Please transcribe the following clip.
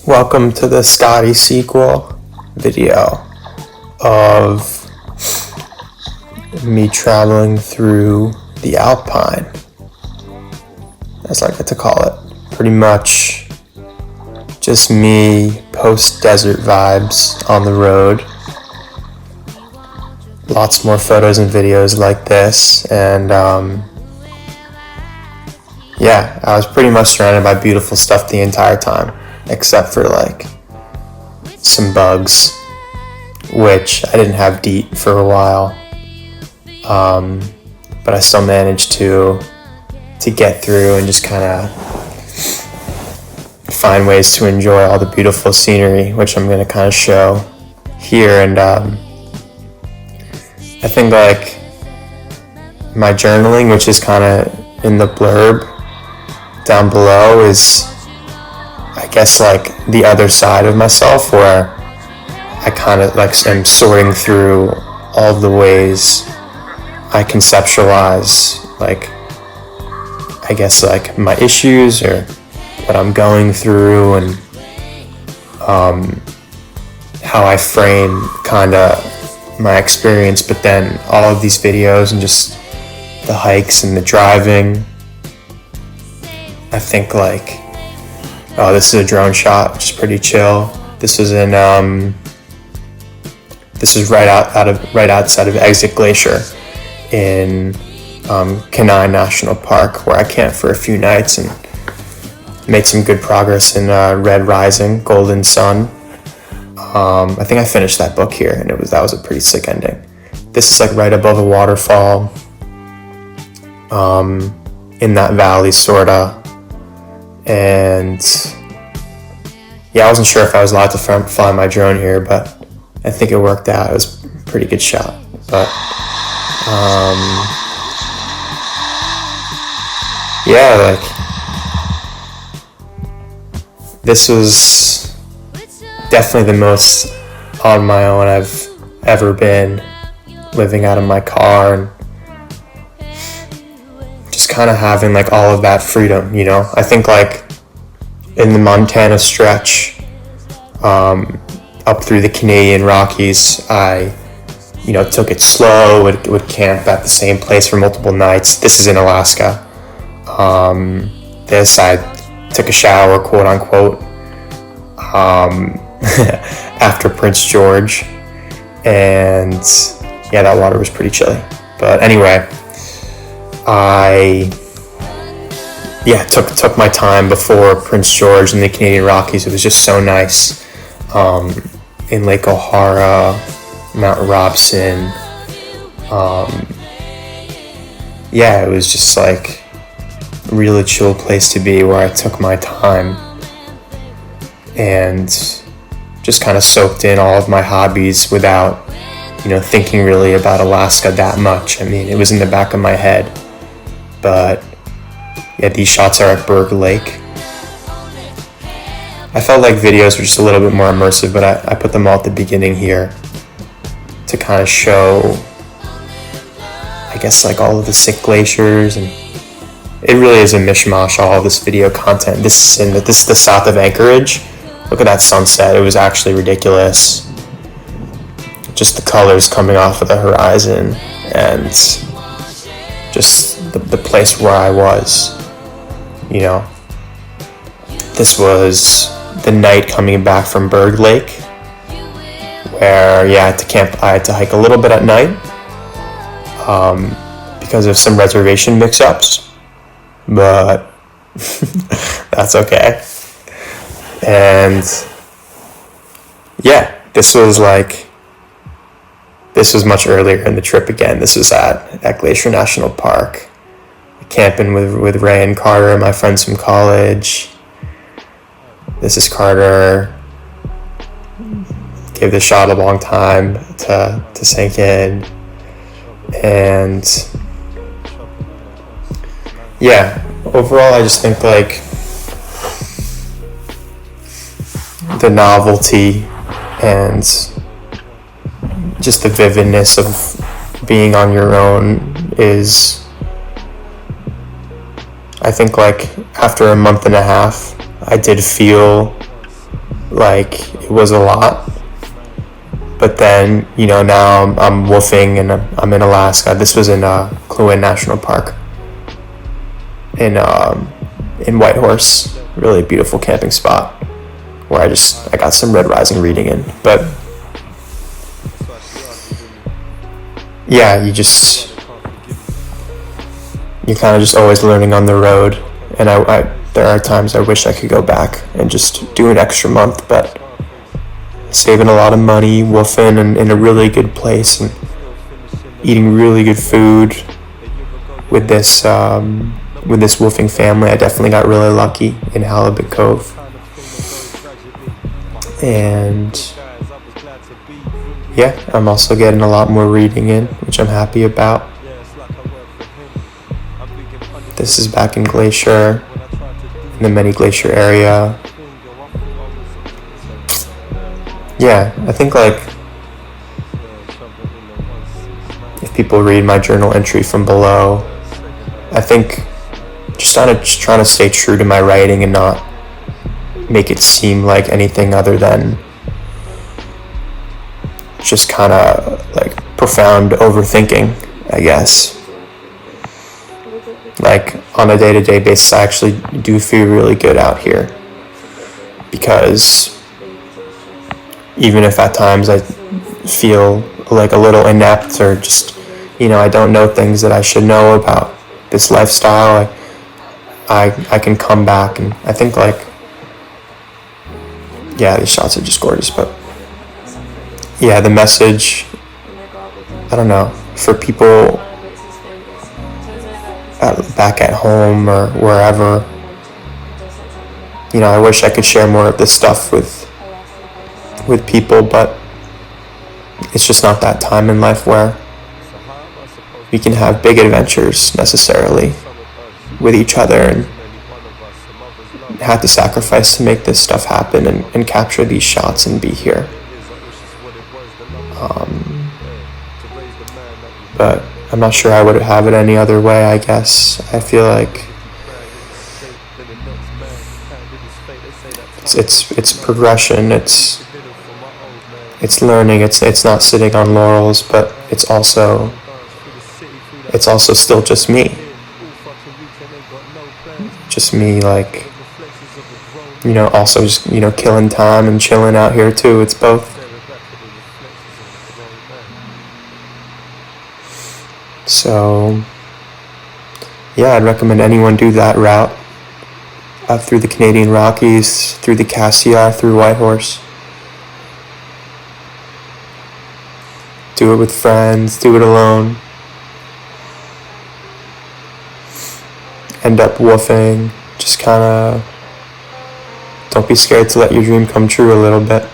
Welcome to the Scotty sequel video of me traveling through the Alpine, as I like to call it. Pretty much just me post-desert vibes on the road. Lots more photos and videos like this, and I was pretty much surrounded by beautiful stuff the entire time, except for like some bugs, which I didn't have DEET for a while, but I still managed to get through and just kind of find ways to enjoy all the beautiful scenery, which I'm going to kind of show here. And I think like my journaling, which is kind of in the blurb down below, is I guess like the other side of myself, where I kind of like am sorting through all the ways I conceptualize, like I guess like my issues or what I'm going through, and how I frame kind of my experience. But then all of these videos and just the hikes and the driving, I think like, oh, this is a drone shot, which is pretty chill. This is in this is right outside of Exit Glacier in Kenai National Park, where I camped for a few nights and made some good progress in Red Rising, Golden Sun. I think I finished that book here, and that was a pretty sick ending. This is like right above a waterfall, in that valley sorta. And yeah, I wasn't sure if I was allowed to fly my drone here, but I think it worked out. It was a pretty good shot. But yeah, like this was definitely the most on my own I've ever been, living out of my car and just kind of having like all of that freedom, you know. I think like in the Montana stretch, up through the Canadian Rockies, I, took it slow, would camp at the same place for multiple nights. This is in Alaska. This I took a shower, quote unquote, after Prince George, and yeah, that water was pretty chilly. But anyway, I took my time before Prince George and the Canadian Rockies. It was just so nice, in Lake O'Hara, Mount Robson. It was just like a really chill place to be, where I took my time and just kind of soaked in all of my hobbies without thinking really about Alaska that much. I mean, it was in the back of my head. But yeah, these shots are at Berg Lake. I felt like videos were just a little bit more immersive, but I put them all at the beginning here to kind of show, I guess, like all of the sick glaciers. And it really is a mishmash, all of this video content. This is the south of Anchorage. Look at that sunset. It was actually ridiculous. Just the colors coming off of the horizon, and just the place where I was, This was the night coming back from Berg Lake, where I had to camp. I had to hike a little bit at night, because of some reservation mix-ups, but that's okay. And yeah, this was much earlier in the trip again. This was at Glacier National Park, camping with Ray and Carter, my friends from college. This is Carter. Gave the shot a long time to sink in. And yeah, overall I just think like the novelty and just the vividness of being on your own is, I think like after a month and a half, I did feel like it was a lot. But then, now I'm wolfing and I'm in Alaska. This was in Kluane National Park in Whitehorse. Really beautiful camping spot where I got some Red Rising reading in. But yeah, you're kind of just always learning on the road. And there are times I wish I could go back and just do an extra month, but saving a lot of money, wolfing and in a really good place and eating really good food with this wolfing family. I definitely got really lucky in Halibut Cove. And yeah, I'm also getting a lot more reading in, which I'm happy about. This is back in Glacier, in the Many Glacier area. Yeah, I think if people read my journal entry from below, I think just trying to stay true to my writing and not make it seem like anything other than just kind of profound overthinking, I guess. On a day-to-day basis, I actually do feel really good out here, because even if at times I feel like a little inept or just, I don't know things that I should know about this lifestyle, I can come back, and I think these shots are just gorgeous. But yeah, the message, I don't know, for people back at home or wherever, I wish I could share more of this stuff with people, but it's just not that time in life where we can have big adventures necessarily with each other and have to sacrifice to make this stuff happen and capture these shots and be here. But I'm not sure I would have it any other way, I guess. I feel like it's progression, it's learning, it's not sitting on laurels, but it's also still just me. Just me, also just, killing time and chilling out here too. It's both. So, yeah, I'd recommend anyone do that route through the Canadian Rockies, through the Cassiar, through Whitehorse. Do it with friends, do it alone. End up woofing, just kind of don't be scared to let your dream come true a little bit.